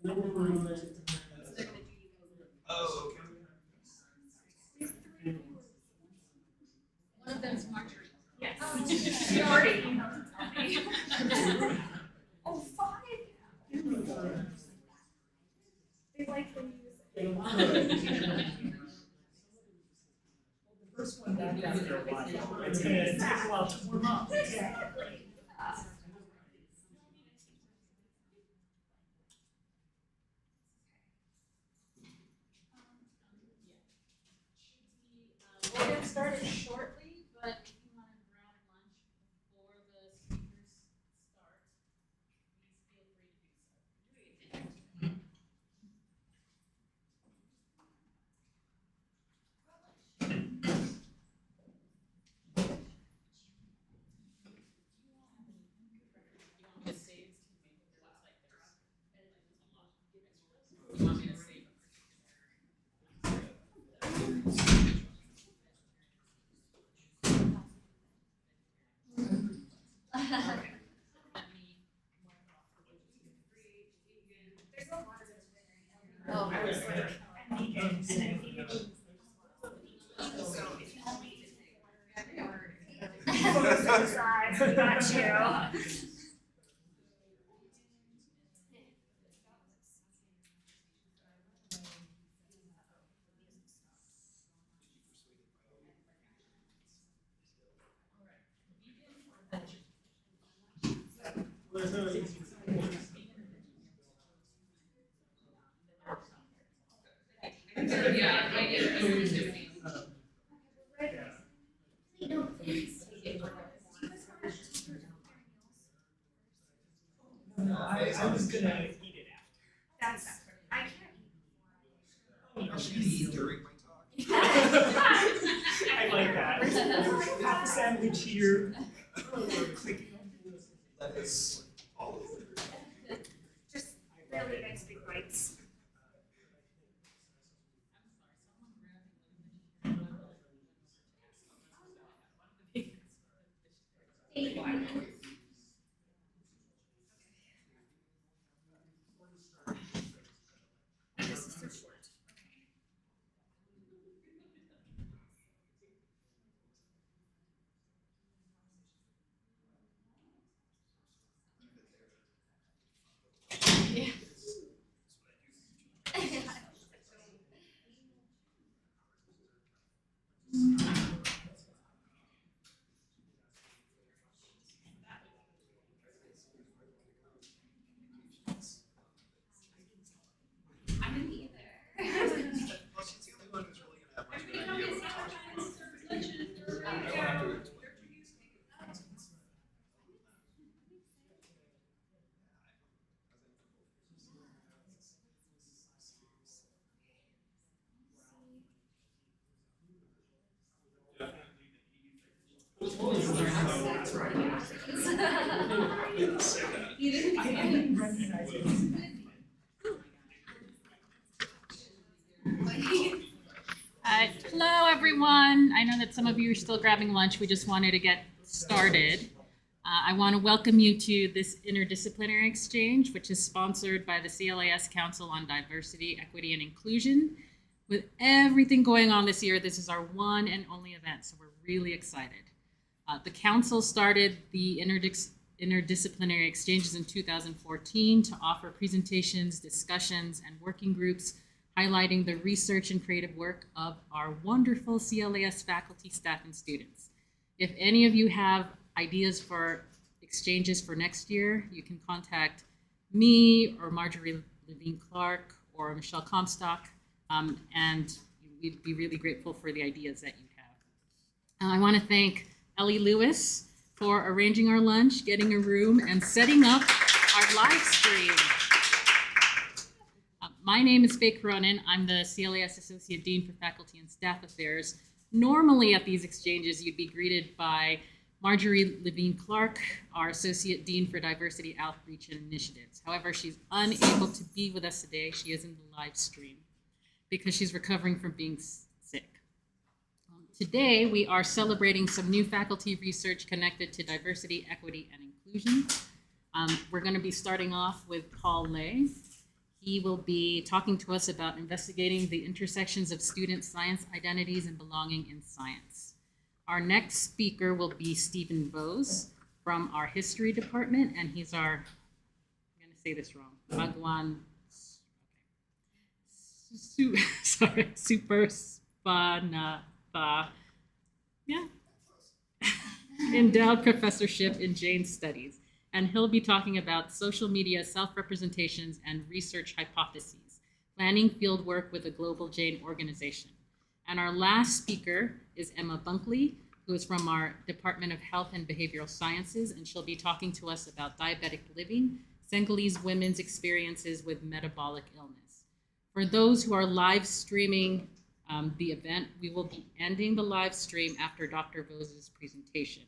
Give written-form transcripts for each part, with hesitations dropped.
Oh, One of them's Marjorie. Yes. You already emailed me. Oh, 5? They like the music. First one back after a while. It's gonna take a while to warm up. Exactly. We'll get started shortly, but if you want to grab lunch before the speakers start, please feel free to do so. You want me to save? It looks like there's a lot. You want me to save a particular? Let me mark off the There's a lot of it. Oh, I was like, and vegan, and then vegan. So if you only photosynthesize, we got you. Yeah, I get No, I was gonna eat it That's, I can't eat. I should eat during my talk. I like that. Half a sandwich here. Lettuce all over. Just really nice big bites. This is so short. I didn't either. Well, she's the only one who's really gonna have much of an idea what we're talking about. I don't have to explain. I didn't recognize it. Hello, everyone. I know that some of you are still grabbing lunch. We just wanted to get started. I want to welcome you to this interdisciplinary exchange, which is sponsored by the CLAS Council on Diversity, Equity, and Inclusion. With everything going on this year, this is our one and only event, so we're really excited. The council started the interdisciplinary exchanges in 2014 to offer presentations, discussions, and working groups highlighting the research and creative work of our wonderful CLAS faculty, staff, and students. If any of you have ideas for exchanges for next year, you can contact me or Marjorie Levine-Clark or Michelle Comstock, and we'd be really grateful for the ideas that you have. I want to thank Ellie Lewis for arranging our lunch, getting a room, and setting up our live stream. My name is Faye Cronin. I'm the CLAS Associate Dean for Faculty and Staff Affairs. Normally at these exchanges, you'd be greeted by Marjorie Levine-Clark, our Associate Dean for Diversity Outreach and Initiatives. However, she's unable to be with us today. She is in the live stream because she's recovering from being sick. Today, we are celebrating some new faculty research connected to diversity, equity, and inclusion. We're going to be starting off with Paul Lay. He will be talking to us about investigating the intersections of student science identities and belonging in science. Our next speaker will be Stephen Bose from our history department, and he's our, I'm going to say this wrong, Bhagwan, Super Spanaba, yeah, endowed professorship in Jain Studies. And he'll be talking about social media self-representations and research hypotheses, planning field work with a global Jain organization. And our last speaker is Emma Bunkley, who is from our Department of Health and Behavioral Sciences, and she'll be talking to us about diabetic living, Senegalese women's experiences with metabolic illness. For those who are live streaming the event, we will be ending the live stream after Dr. Bose's presentation.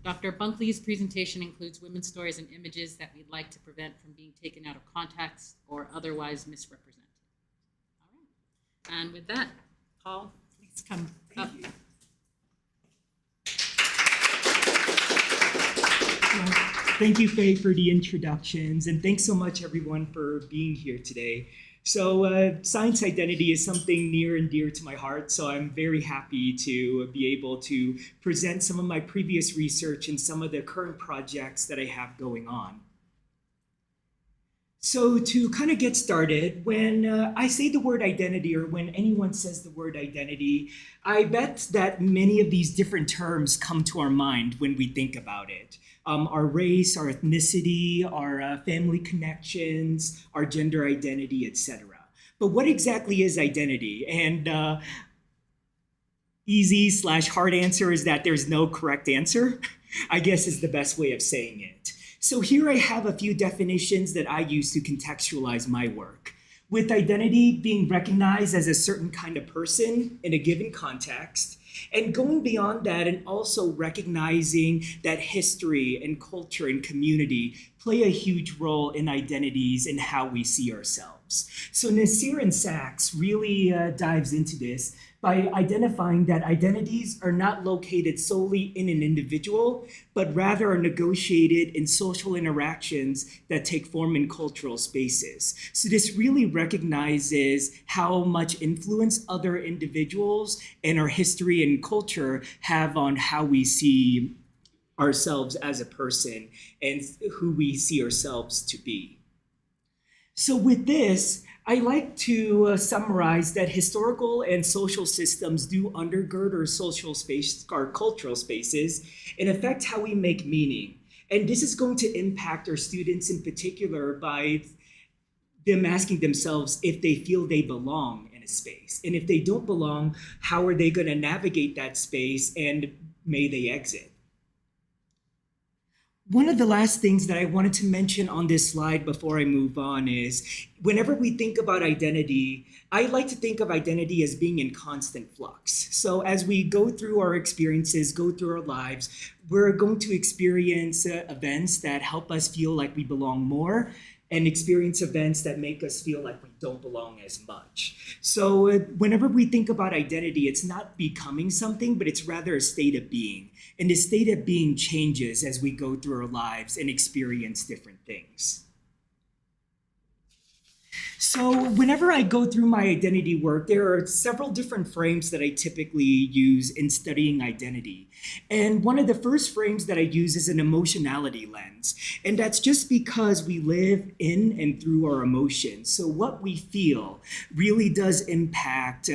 Dr. Bunkley's presentation includes women's stories and images that we'd like to prevent from being taken out of context or otherwise misrepresented. All right. And with that, Paul, please come up. Thank you, Faye, for the introductions, and thanks so much, everyone, for being here today. So science identity is something near and dear to my heart, so I'm very happy to be able to present some of my previous research and some of the current projects that I have going on. So to kind of get started, when I say the word identity, or when anyone says the word identity, I bet that many of these different terms come to our mind when we think about it. Our race, our ethnicity, our family connections, our gender identity, etc. But what exactly is identity? And easy/hard answer is that there's no correct answer, I guess is the best way of saying it. So here I have a few definitions that I use to contextualize my work. With identity being recognized as a certain kind of person in a given context, and going beyond that and also recognizing that history and culture and community play a huge role in identities and how we see ourselves. So Nasir and Sachs really dives into this by identifying that identities are not located solely in an individual, but rather are negotiated in social interactions that take form in cultural spaces. So this really recognizes how much influence other individuals and our history and culture have on how we see ourselves as a person and who we see ourselves to be. So with this, I like to summarize that historical and social systems do undergird our social space, our cultural spaces, and affect how we make meaning. And this is going to impact our students in particular by them asking themselves if they feel they belong in a space. And if they don't belong, how are they going to navigate that space, and may they exit? One of the last things that I wanted to mention on this slide before I move on is whenever we think about identity, I like to think of identity as being in constant flux. So as we go through our experiences, go through our lives, we're going to experience events that help us feel like we belong more, and experience events that make us feel like we don't belong as much. So whenever we think about identity, it's not becoming something, but it's rather a state of being. And the state of being changes as we go through our lives and experience different things. So whenever I go through my identity work, there are several different frames that I typically use in studying identity. And one of the first frames that I use is an emotionality lens. And that's just because we live in and through our emotions. So what we feel really does impact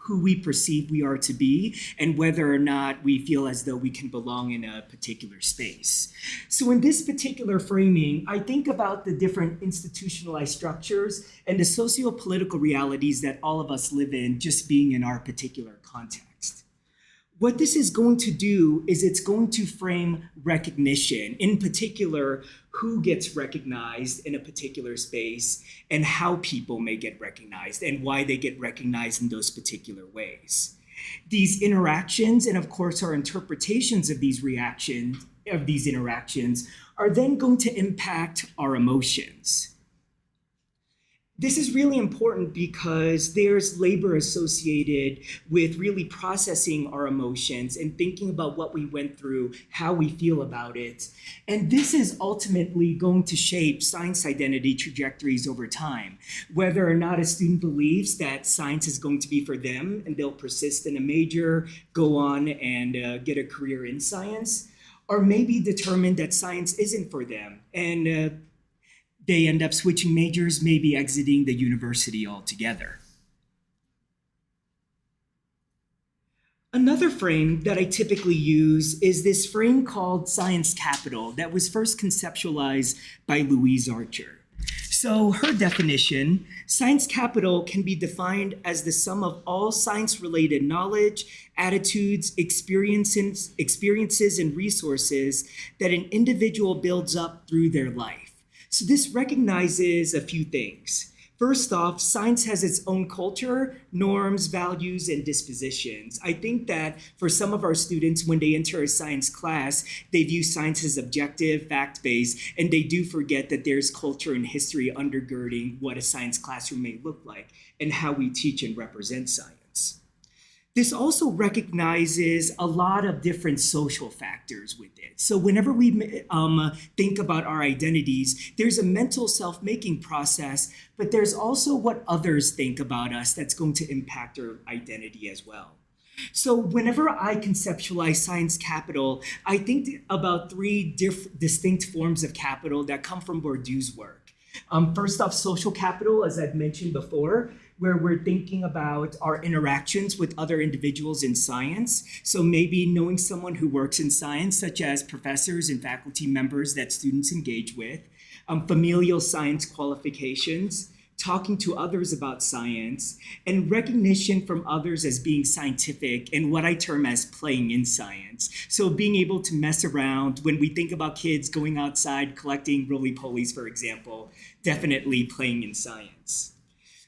who we perceive we are to be and whether or not we feel as though we can belong in a particular space. So in this particular framing, I think about the different institutionalized structures and the socio-political realities that all of us live in, just being in our particular context. What this is going to do is it's going to frame recognition, in particular, who gets recognized in a particular space and how people may get recognized and why they get recognized in those particular ways. These interactions, and of course our interpretations of these interactions, are then going to impact our emotions. This is really important because there's labor associated with really processing our emotions and thinking about what we went through, how we feel about it. And this is ultimately going to shape science identity trajectories over time. Whether or not a student believes that science is going to be for them and they'll persist in a major, go on and get a career in science, or maybe determine that science isn't for them and they end up switching majors, maybe exiting the university altogether. Another frame that I typically use is this frame called science capital that was first conceptualized by Louise Archer. So her definition, science capital can be defined as the sum of all science-related knowledge, attitudes, experiences, and resources that an individual builds up through their life. So this recognizes a few things. First off, science has its own culture, norms, values, and dispositions. I think that for some of our students, when they enter a science class, they view science as objective, fact-based, and they do forget that there's culture and history undergirding what a science classroom may look like and how we teach and represent science. This also recognizes a lot of different social factors with it. So whenever we think about our identities, there's a mental self-making process, but there's also what others think about us that's going to impact our identity as well. So whenever I conceptualize science capital, I think about three distinct forms of capital that come from Bourdieu's work. First off, social capital, as I've mentioned before, where we're thinking about our interactions with other individuals in science. So maybe knowing someone who works in science, such as professors and faculty members that students engage with, familial science qualifications, talking to others about science, and recognition from others as being scientific and what I term as playing in science. So being able to mess around when we think about kids going outside collecting roly-polies, for example, definitely playing in science.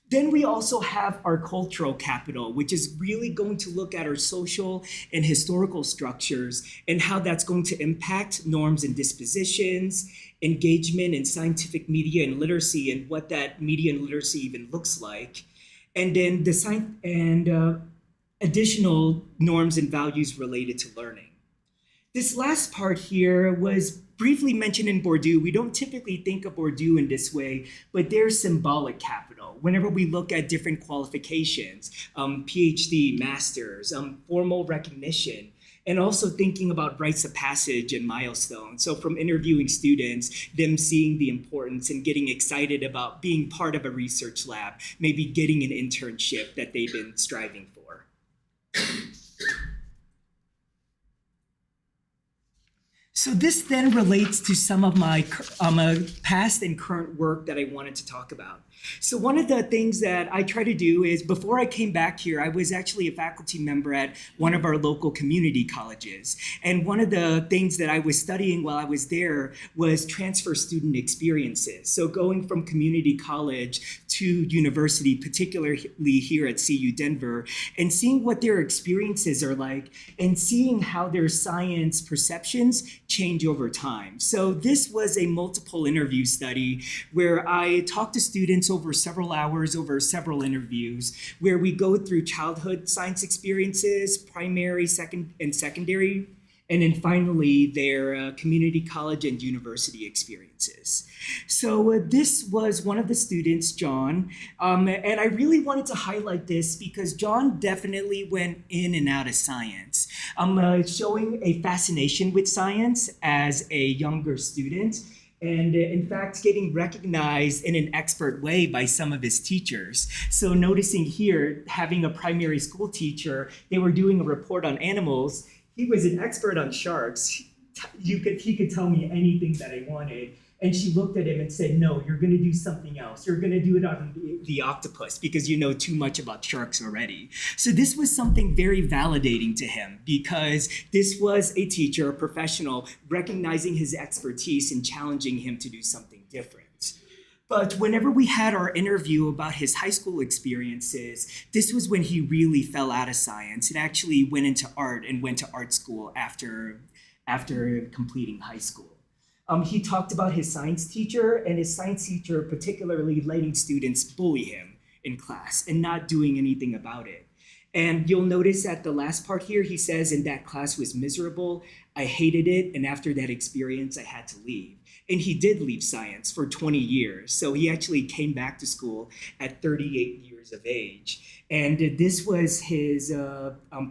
Then we also have our cultural capital, which is really going to look at our social and historical structures and how that's going to impact norms and dispositions, engagement in scientific media and literacy, and what that media and literacy even looks like. And then the additional norms and values related to learning. This last part here was briefly mentioned in Bourdieu. We don't typically think of Bourdieu in this way, but there's symbolic capital. Whenever we look at different qualifications, PhD, masters, formal recognition, and also thinking about rites of passage and milestones. So from interviewing students, them seeing the importance and getting excited about being part of a research lab, maybe getting an internship that they've been striving for. So this then relates to some of my past and current work that I wanted to talk about. So one of the things that I try to do is, before I came back here, I was actually a faculty member at one of our local community colleges. And one of the things that I was studying while I was there was transfer student experiences. So going from community college to university, particularly here at CU Denver, and seeing what their experiences are like and seeing how their science perceptions change over time. So this was a multiple interview study where I talked to students over several hours, over several interviews, where we go through childhood science experiences, primary, secondary, and then finally their community college and university experiences. So this was one of the students, John, and I really wanted to highlight this because John definitely went in and out of science, showing a fascination with science as a younger student, and in fact, getting recognized in an expert way by some of his teachers. So noticing here, having a primary school teacher, they were doing a report on animals. He was an expert on sharks. He could tell me anything that I wanted. And she looked at him and said, no, you're gonna do something else. You're gonna do it on the octopus because you know too much about sharks already. So this was something very validating to him because this was a teacher, a professional, recognizing his expertise and challenging him to do something different. But whenever we had our interview about his high school experiences, this was when he really fell out of science and actually went into art and went to art school after completing high school. He talked about his science teacher and his science teacher particularly letting students bully him in class and not doing anything about it. And you'll notice at the last part here, he says, and that class was miserable. I hated it. And after that experience, I had to leave. And he did leave science for 20 years. So he actually came back to school at 38 years of age. And this was his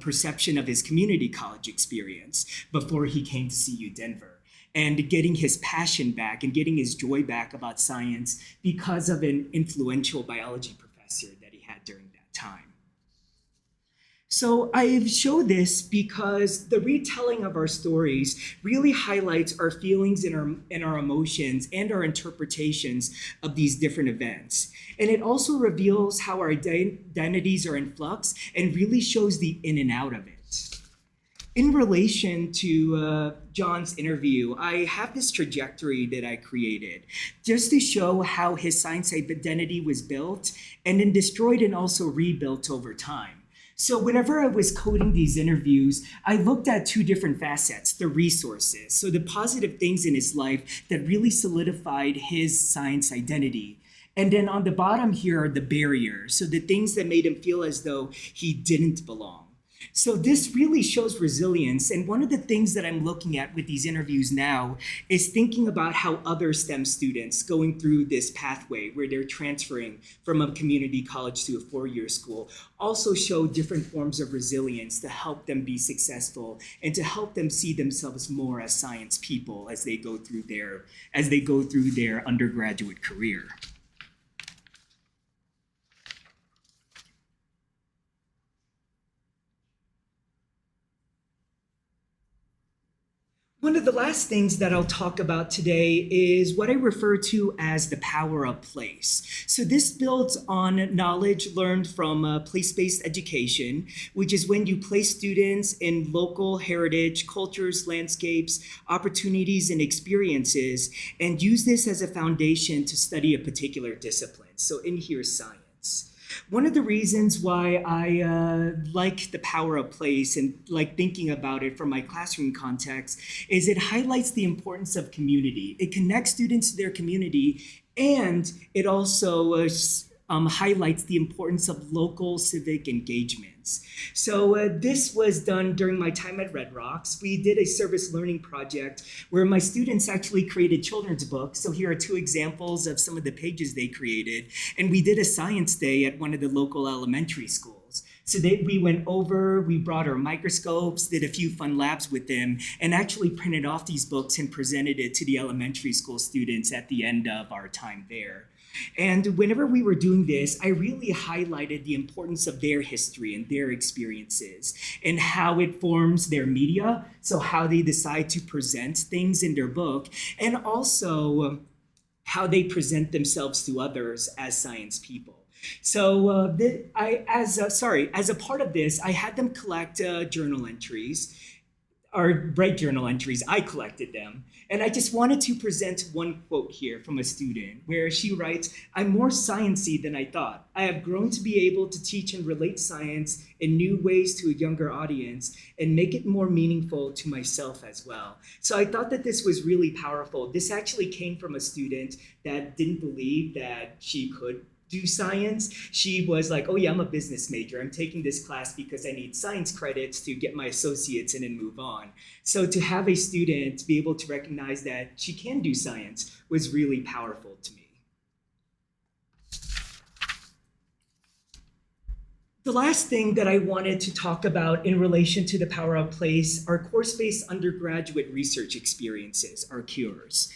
perception of his community college experience before he came to CU Denver. And getting his passion back and getting his joy back about science because of an influential biology professor that he had during that time. So I show this because the retelling of our stories really highlights our feelings and our emotions and our interpretations of these different events. And it also reveals how our identities are in flux and really shows the in and out of it. In relation to John's interview, I have this trajectory that I created just to show how his science identity was built and then destroyed and also rebuilt over time. So whenever I was coding these interviews, I looked at two different facets, the resources, so the positive things in his life that really solidified his science identity. And then on the bottom here are the barriers, so the things that made him feel as though he didn't belong. So this really shows resilience. And one of the things that I'm looking at with these interviews now is thinking about how other STEM students going through this pathway where they're transferring from a community college to a four-year school also show different forms of resilience to help them be successful and to help them see themselves more as science people as they go through their undergraduate career. One of the last things that I'll talk about today is what I refer to as the power of place. So this builds on knowledge learned from place-based education, which is when you place students in local heritage, cultures, landscapes, opportunities, and experiences, and use this as a foundation to study a particular discipline. So in here, science. One of the reasons why I like the power of place and like thinking about it from my classroom context is it highlights the importance of community. It connects students to their community, and it also highlights the importance of local civic engagements. So this was done during my time at Red Rocks. We did a service learning project where my students actually created children's books. So here are two examples of some of the pages they created. And we did a science day at one of the local elementary schools. So we went over, we brought our microscopes, did a few fun labs with them, and actually printed off these books and presented it to the elementary school students at the end of our time there. And whenever we were doing this, I really highlighted the importance of their history and their experiences and how it forms their media, so how they decide to present things in their book, and also how they present themselves to others as science people. So as a part of this, I had them collect journal entries, or write journal entries. I collected them. And I just wanted to present one quote here from a student where she writes, "I'm more sciencey than I thought. I have grown to be able to teach and relate science in new ways to a younger audience and make it more meaningful to myself as well." So I thought that this was really powerful. This actually came from a student that didn't believe that she could do science. She was like, "Oh yeah, I'm a business major. I'm taking this class because I need science credits to get my associates in and move on." So to have a student be able to recognize that she can do science was really powerful to me. The last thing that I wanted to talk about in relation to the power of place are course-based undergraduate research experiences, or CUREs.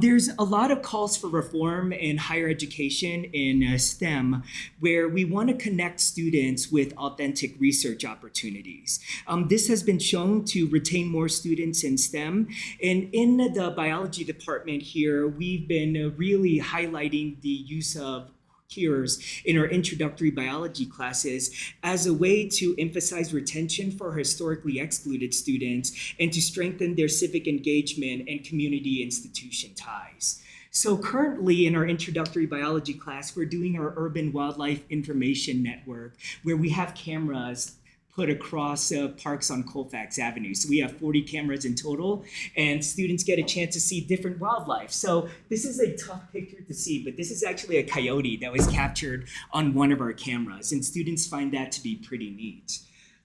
There's a lot of calls for reform in higher education in STEM, where we want to connect students with authentic research opportunities. This has been shown to retain more students in STEM. And in the biology department here, we've been really highlighting the use of CUREs in our introductory biology classes as a way to emphasize retention for historically excluded students and to strengthen their civic engagement and community institution ties. So currently in our introductory biology class, we're doing our urban wildlife information network where we have cameras put across parks on Colfax Avenue. So we have 40 cameras in total, and students get a chance to see different wildlife. So this is a tough picture to see, but this is actually a coyote that was captured on one of our cameras, and students find that to be pretty neat.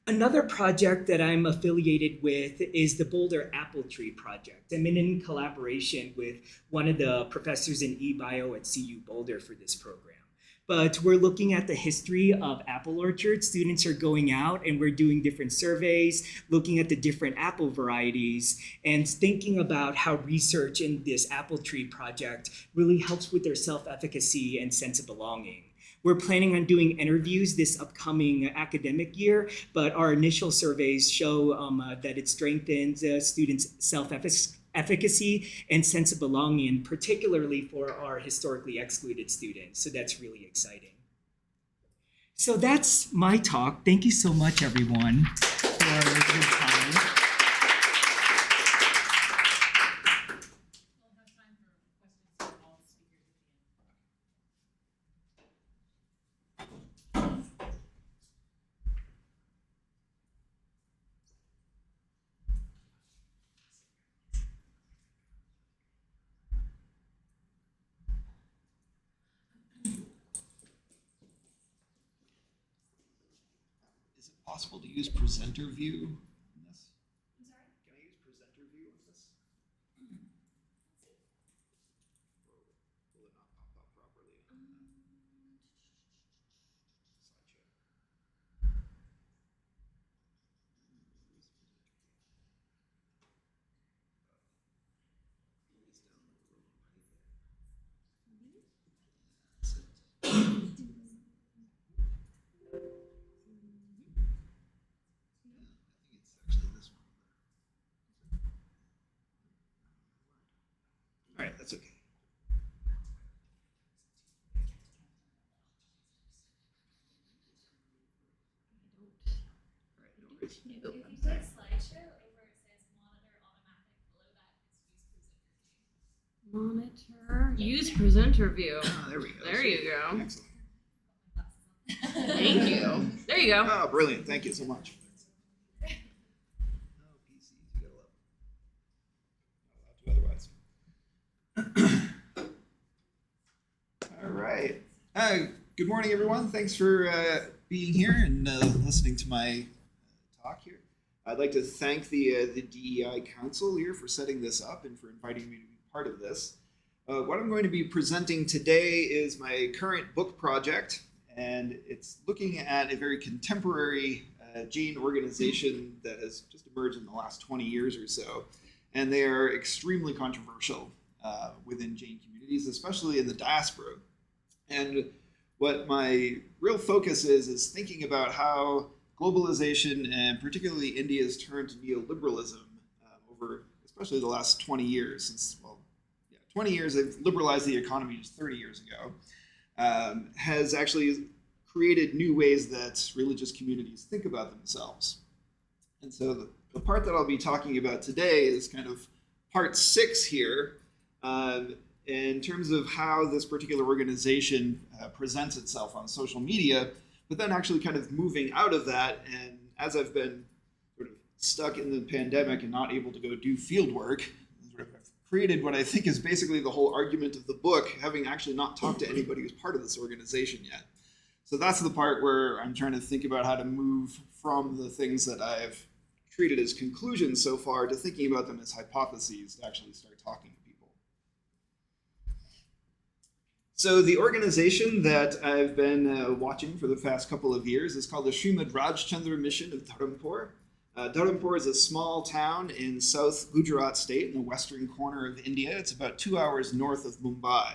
Another project that I'm affiliated with is the Boulder Apple Tree Project. I'm in collaboration with one of the professors in eBio at CU Boulder for this program. But we're looking at the history of apple orchards. Students are going out and we're doing different surveys, looking at the different apple varieties, and thinking about how research in this apple tree project really helps with their self-efficacy and sense of belonging. We're planning on doing interviews this upcoming academic year, but our initial surveys show that it strengthens students' self-efficacy and sense of belonging, particularly for our historically excluded students. So that's really exciting. So that's my talk. Thank you so much, everyone, for your time. Is it possible to use presenter view in this? I'm sorry? Can I use presenter view in this? Or will it not pop up properly on the slideshow? All right, that's okay. All right, no worries. If you put slideshow and where it says monitor automatic below that, it's use presenter view. Monitor, use presenter view. Ah, there we go. There you go. Excellent. Thank you. There you go. Oh, brilliant. Thank you so much. Oh, PCs, you gotta love them. Not allowed to otherwise. All right. Good morning, everyone. Thanks for being here and listening to my talk here. I'd like to thank the DEI Council here for setting this up and for inviting me to be part of this. What I'm going to be presenting today is my current book project, and it's looking at a very contemporary Jain organization that has just emerged in the last 20 years or so, and they are extremely controversial within Jain communities, especially in the diaspora. And what my real focus is thinking about how globalization and particularly India's turn to neoliberalism over especially the last 20 years, since, 20 years, they've liberalized the economy just 30 years ago, has actually created new ways that religious communities think about themselves. And so the part that I'll be talking about today is kind of part 6 here, in terms of how this particular organization presents itself on social media, but then actually kind of moving out of that. And as I've been sort of stuck in the pandemic and not able to go do field work, I've created what I think is basically the whole argument of the book, having actually not talked to anybody who's part of this organization yet. So that's the part where I'm trying to think about how to move from the things that I've treated as conclusions so far to thinking about them as hypotheses to actually start talking to people. So the organization that I've been watching for the past couple of years is called the Srimad Rajchandra Mission of Dharampur. Dharampur is a small town in South Gujarat state in the western corner of India. It's about 2 hours north of Mumbai,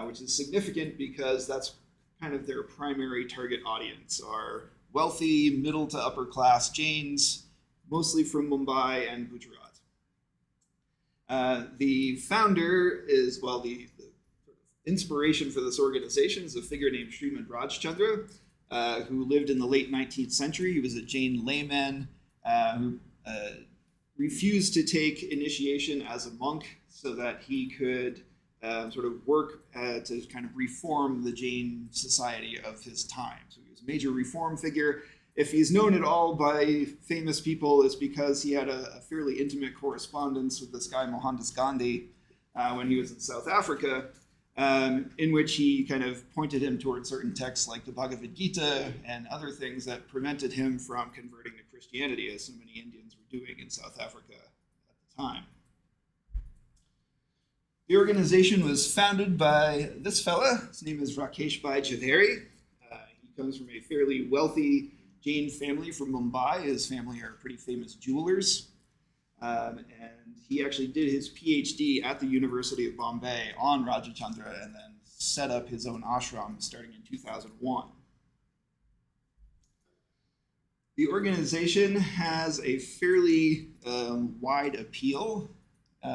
which is significant because that's kind of their primary target audience are wealthy, middle to upper class Jains, mostly from Mumbai and Gujarat. The founder is, well, the inspiration for this organization is a figure named Srimad Rajchandra, who lived in the late 19th century. He was a Jain layman who refused to take initiation as a monk so that he could sort of work to kind of reform the Jain society of his time. So he was a major reform figure, if he's known at all by famous people, it's because he had a fairly intimate correspondence with this guy, Mohandas Gandhi, when he was in South Africa, in which he kind of pointed him towards certain texts like the Bhagavad Gita and other things that prevented him from converting to Christianity, as so many Indians were doing in South Africa at the time. The organization was founded by this fella. His name is Rakesh Bhai Jhaveri. He comes from a fairly wealthy Jain family from Mumbai. His family are pretty famous jewelers. And he actually did his PhD at the University of Bombay on Rajachandra and then set up his own ashram starting in 2001. The organization has a fairly wide appeal,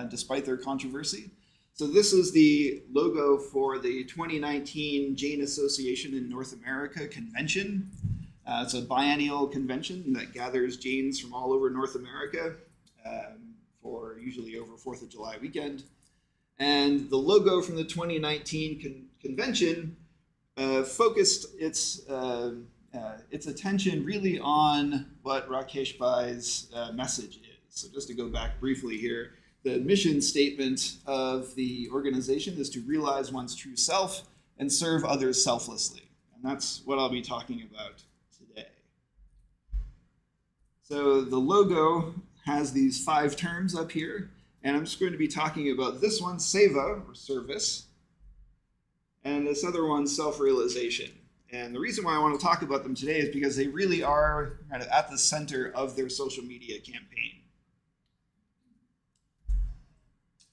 despite their controversy. So this is the logo for the 2019 Jain Association in North America convention. It's a biennial convention that gathers Jains from all over North America for usually over 4th of July weekend. And the logo from the 2019 convention focused its attention really on what Rakesh Bhai's message is. So just to go back briefly here, the mission statement of the organization is to realize one's true self and serve others selflessly. And that's what I'll be talking about today. So the logo has these 5 terms up here, and I'm just going to be talking about this one, seva, or service, and this other one, self-realization. And the reason why I want to talk about them today is because they really are kind of at the center of their social media campaign.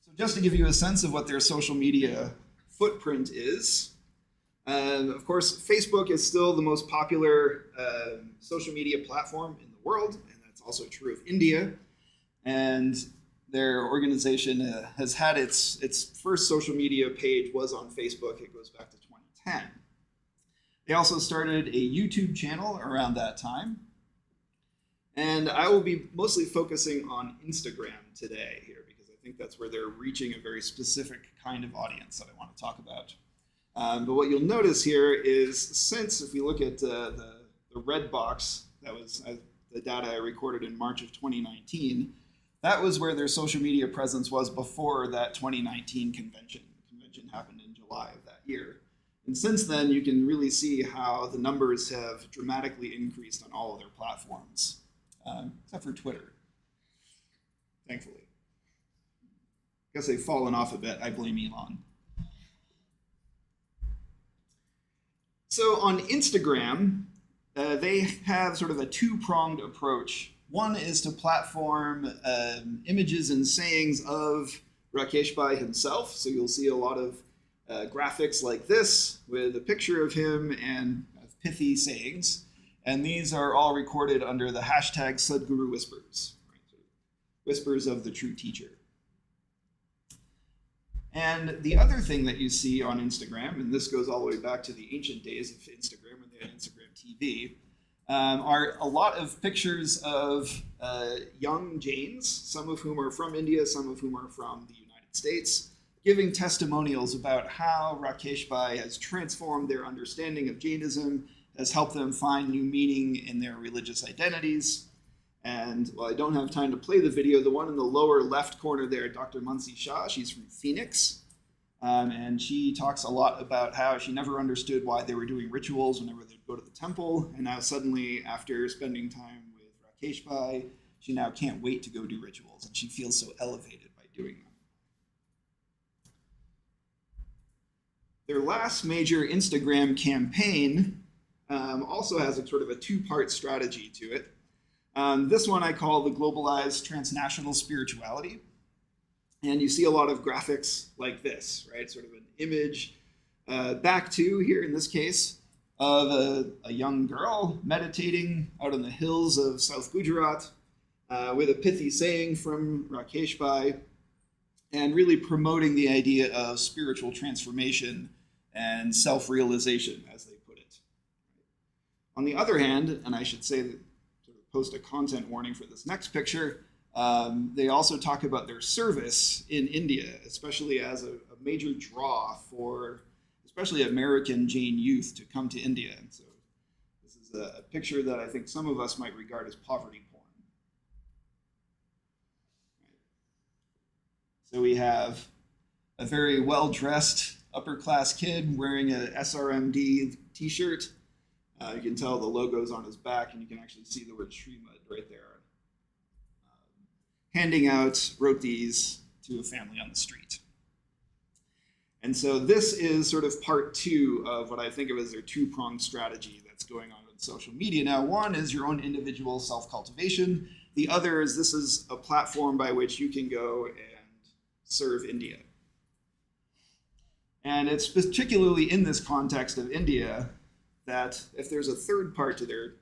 So just to give you a sense of what their social media footprint is, of course, Facebook is still the most popular social media platform in the world, and that's also true of India. And their organization has had its first social media page was on Facebook. It goes back to 2010. They also started a YouTube channel around that time. And I will be mostly focusing on Instagram today here because I think that's where they're reaching a very specific kind of audience that I want to talk about. But what you'll notice here is since, if you look at the red box, that was the data I recorded in March of 2019, that was where their social media presence was before that 2019 convention. The convention happened in July of that year. And since then, you can really see how the numbers have dramatically increased on all of their platforms, except for Twitter, thankfully. I guess they've fallen off a bit. I blame Elon. So on Instagram, they have sort of a 2-pronged approach. One is to platform images and sayings of Rakesh Bhai himself. So you'll see a lot of graphics like this with a picture of him and pithy sayings. And these are all recorded under the hashtag Sadhguru Whispers, right? So whispers of the true teacher. And the other thing that you see on Instagram, and this goes all the way back to the ancient days of Instagram when they had Instagram TV, are a lot of pictures of young Jains, some of whom are from India, some of whom are from the United States, giving testimonials about how Rakesh Bhai has transformed their understanding of Jainism, has helped them find new meaning in their religious identities. And while I don't have time to play the video, the one in the lower left corner there, Dr. Mansi Shah, she's from Phoenix. And she talks a lot about how she never understood why they were doing rituals whenever they'd go to the temple. And now suddenly, after spending time with Rakesh Bhai, she now can't wait to go do rituals. And she feels so elevated by doing them. Their last major Instagram campaign also has a sort of a 2-part strategy to it. This one I call the globalized transnational spirituality. And you see a lot of graphics like this, right? Sort of an image back to, here in this case, of a young girl meditating out in the hills of South Gujarat with a pithy saying from Rakesh Bhai and really promoting the idea of spiritual transformation and self-realization, as they put it. On the other hand, and I should say that sort of post a content warning for this next picture, they also talk about their service in India, especially as a major draw for especially American Jain youth to come to India. And so this is is a picture that I think some of us might regard as poverty porn. So we have a very well-dressed upper-class kid wearing a SRMD t-shirt. You can tell the logo's on his back, and you can actually see the word Shrimad right there. Handing out rotis to a family on the street. And so this is sort of part two of what I think of as their two-pronged strategy that's going on with social media. Now, one is your own individual self-cultivation. The other is this is a platform by which you can go and serve India. And it's particularly in this context of India that if there's a third part to their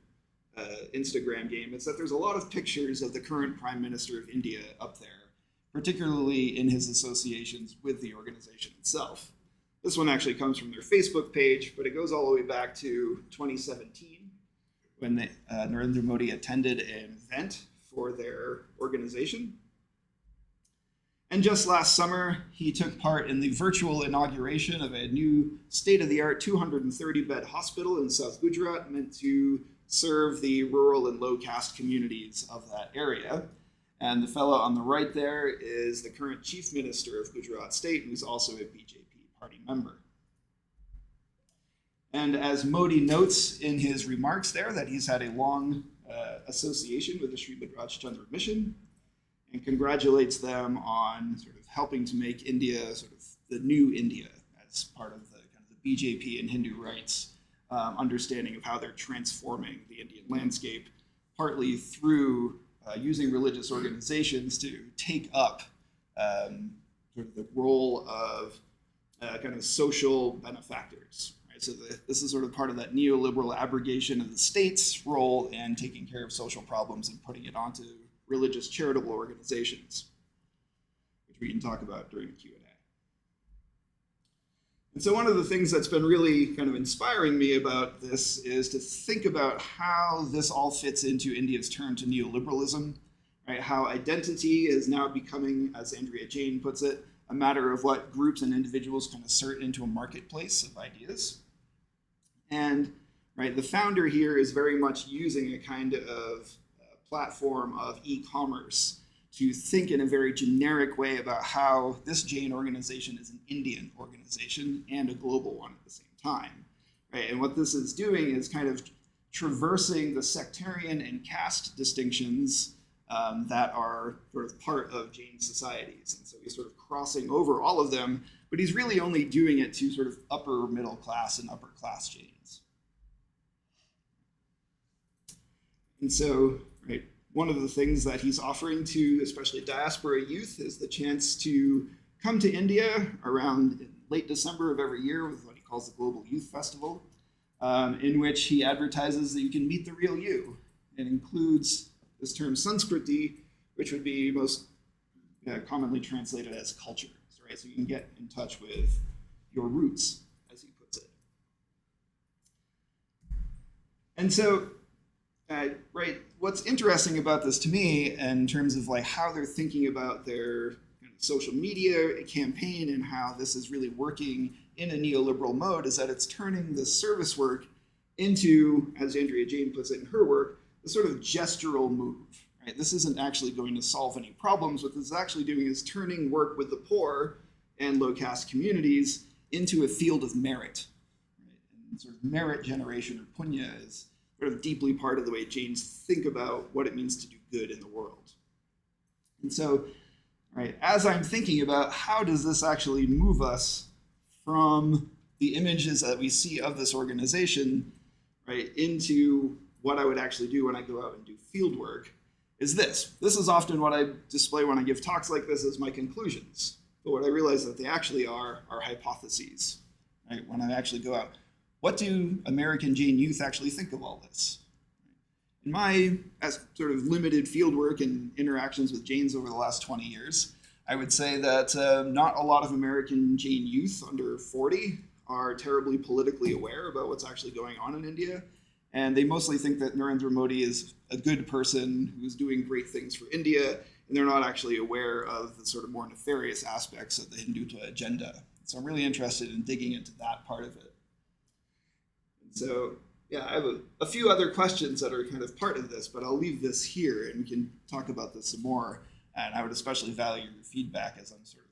Instagram game, it's that there's a lot of pictures of the current Prime Minister of India up there, particularly in his associations with the organization itself. This one actually comes from their Facebook page, but it goes all the way back to 2017 when Narendra Modi attended an event for their organization. And just last summer, he took part in the virtual inauguration of a new state-of-the-art 230-bed hospital in South Gujarat meant to serve the rural and low-caste communities of that area. And the fellow on the right there is the current chief minister of Gujarat State, who's also a BJP party member. And as Modi notes in his remarks there, that he's had a long association with the Srimad Rajchandra mission, and congratulates them on sort of helping to make India sort of the new India as part of the kind of the BJP and Hindu rights understanding of how they're transforming the Indian landscape, partly through using religious organizations to take up sort of the role of kind of social benefactors. Right? So this is sort of part of that neoliberal abrogation of the state's role in taking care of social problems and putting it onto religious charitable organizations, which we can talk about during the Q&A. And so one of the things that's been really kind of inspiring me about this is to think about how this all fits into India's turn to neoliberalism, right? How identity is now becoming, as Andrea Jain puts it, a matter of what groups and individuals can assert into a marketplace of ideas. And right, the founder here is very much using a kind of platform of e-commerce to think in a very generic way about how this Jain organization is an Indian organization and a global one at the same time, right? And what this is doing is kind of traversing the sectarian and caste distinctions that are sort of part of Jain societies. And so he's sort of crossing over all of them, but he's really only doing it to sort of upper middle class and upper class Jains. And so, right, one of the things that he's offering to especially diaspora youth is the chance to come to India around late December of every year with what he calls the Global Youth Festival, in which he advertises that you can meet the real you. It includes this term Sanskriti, which would be most commonly translated as culture, right? So you can get in touch with your roots, as he puts it. And so, right, what's interesting about this to me in terms of like how they're thinking about their kind of social media campaign and how this is really working in a neoliberal mode is that it's turning the service work into, as Andrea Jain puts it in her work, a sort of gestural move. Right? This isn't actually going to solve any problems. What this is actually doing is turning work with the poor and low caste communities into a field of merit. Right? And sort of merit generation or punya is sort of deeply part of the way Jains think about what it means to do good in the world. And so, right, as I'm thinking about how does this actually move us from the images that we see of this organization, right, into what I would actually do when I go out and do field work, is this. This is often what I display when I give talks like this as my conclusions. But what I realize that they actually are hypotheses, right? When I actually go out, what do American Jain youth actually think of all this? In my as sort of limited fieldwork and interactions with Jains over the last 20 years, I would say that not a lot of American Jain youth under 40 are terribly politically aware about what's actually going on in India. And they mostly think that Narendra Modi is a good person who's doing great things for India, and they're not actually aware of the sort of more nefarious aspects of the Hindutva agenda. So I'm really interested in digging into that part of it. So Yeah, I have a few other questions that are kind of part of this, but I'll leave this here and we can talk about this some more. And I would especially value your feedback as I'm sort of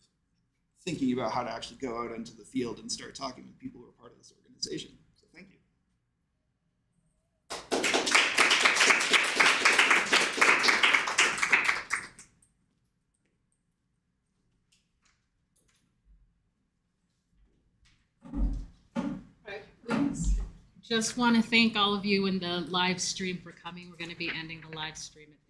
thinking about how to actually go out into the field and start talking with people who are part of this organization. So thank you. Just want to thank all of you in the live stream for coming. We're going to be ending the live stream at